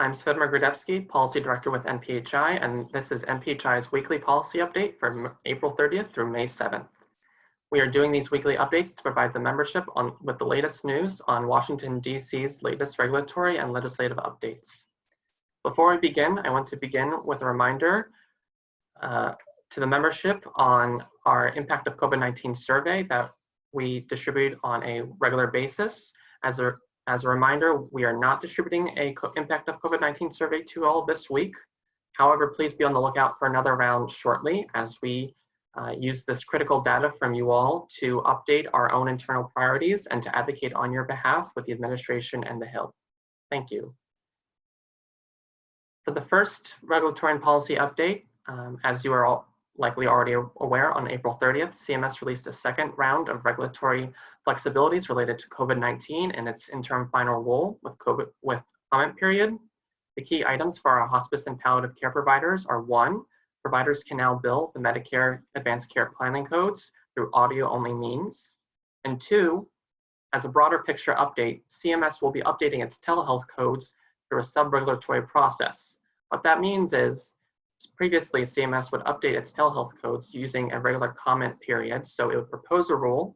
I'm Svedmir Gradevsky, Policy Director with NPHI, and this is NPHI's weekly policy update from April 30th through May 7th. We are doing these weekly updates to provide the membership with the latest news on Washington, D.C.'s latest regulatory and legislative updates. Before we begin, I want to begin with a reminder to the membership on our Impact of COVID-19 survey that we distribute on a regular basis. As a reminder, we are not distributing a Impact of COVID-19 survey to all this week. However, please be on the lookout for another round shortly as we use this critical data from you all to update our own internal priorities and to advocate on your behalf with the administration and the Hill. Thank you. For the first regulatory and policy update, as you are all likely already aware, on April 30th, CMS released a second round of regulatory flexibilities related to COVID-19 and its interim final rule with comment period. The key items for our hospice and palliative care providers are: 1, providers can now bill the Medicare Advanced Care Planning codes through audio-only means. And 2, as a broader picture update, CMS will be updating its telehealth codes through a sub-regulatory process. What that means is, previously, CMS would update its telehealth codes using a regular comment period. So it would propose a rule,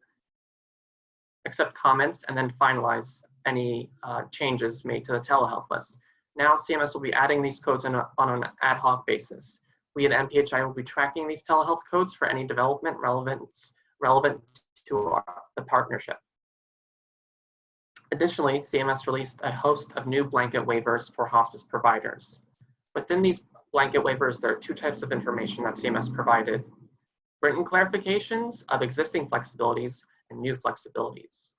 accept comments, and then finalize any changes made to the telehealth list. Now CMS will be adding these codes on an ad hoc basis. We at NPHI will be tracking these telehealth codes for any development relevant to the partnership. Additionally, CMS released a host of new blanket waivers for hospice providers. Within these blanket waivers, there are 2 types of information that CMS provided: written clarifications of existing flexibilities and new flexibilities.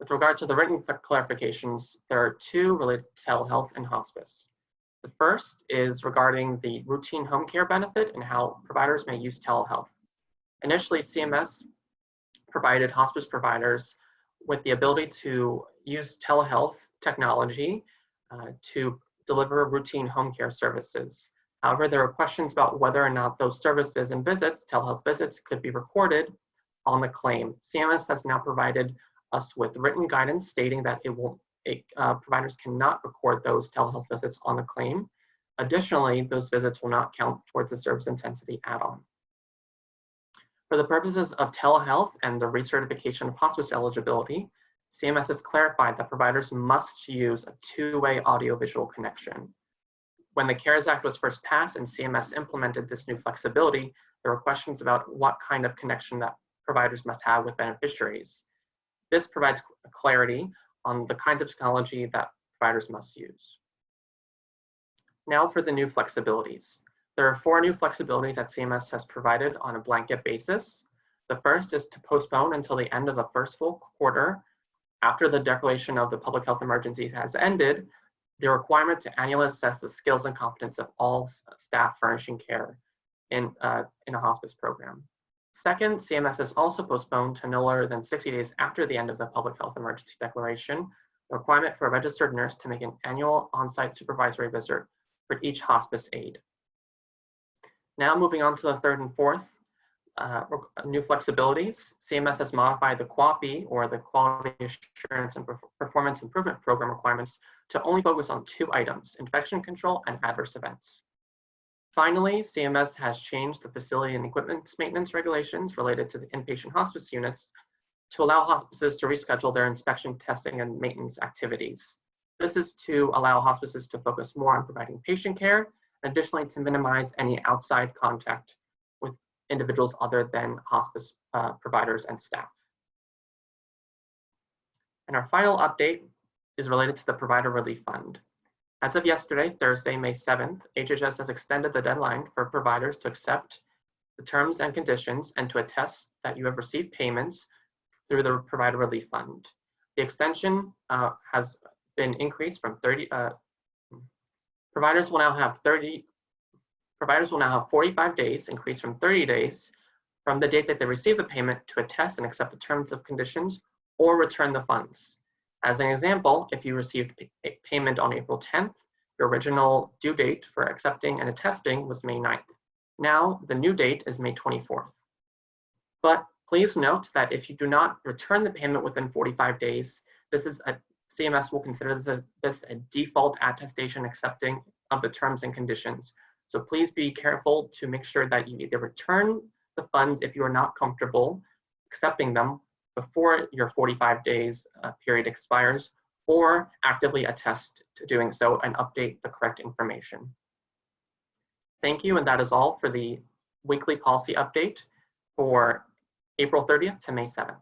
With regard to the written clarifications, there are 2 related to telehealth and hospice. The first is regarding the routine home care benefit and how providers may use telehealth. Initially, CMS provided hospice providers with the ability to use telehealth technology to deliver routine home care services. However, there are questions about whether or not those services and visits, telehealth visits, could be recorded on the claim. CMS has now provided us with written guidance stating that providers cannot record those telehealth visits on the claim. Additionally, those visits will not count towards the service intensity add-on. For the purposes of telehealth and the recertification of hospice eligibility, CMS has clarified that providers must use a 2-way audiovisual connection. When the CARES Act was first passed and CMS implemented this new flexibility, there were questions about what kind of connection that providers must have with beneficiaries. This provides clarity on the kinds of technology that providers must use. Now for the new flexibilities. There are 4 new flexibilities that CMS has provided on a blanket basis. The first is to postpone until the end of the first full quarter after the declaration of the public health emergency has ended, the requirement to annually assess the skills and competence of all staff furnishing care in a hospice program. Second, CMS has also postponed to no later than 60 days after the end of the public health emergency declaration, the requirement for a registered nurse to make an annual on-site supervisory visit for each hospice aide. Now moving on to the third and fourth new flexibilities, CMS has modified the QAPI, or the Quality Assurance and Performance Improvement Program requirements, to only focus on 2 items: infection control and adverse events. Finally, CMS has changed the facility and equipment maintenance regulations related to the inpatient hospice units to allow hospices to reschedule their inspection, testing, and maintenance activities. This is to allow hospices to focus more on providing patient care, and additionally to minimize any outside contact with individuals other than hospice providers and staff. And our final update is related to the Provider Relief Fund. As of yesterday, Thursday, May 7th, HHS has extended the deadline for providers to accept the terms and conditions and to attest that you have received payments through the Provider Relief Fund. The extension has been increased from 30, providers will now have 45 days, increased from 30 days from the date that they receive the payment to attest and accept the terms and conditions or return the funds. As an example, if you received payment on April 10th, your original due date for accepting and attesting was May 9th. Now, the new date is May 24th. But please note that if you do not return the payment within 45 days, this is CMS will consider this a default attestation accepting of the terms and conditions. So please be careful to make sure that you either return the funds if you are not comfortable accepting them before your 45 days period expires, or actively attest to doing so and update the correct information. Thank you, and that is all for the weekly policy update for April 30th to May 7th.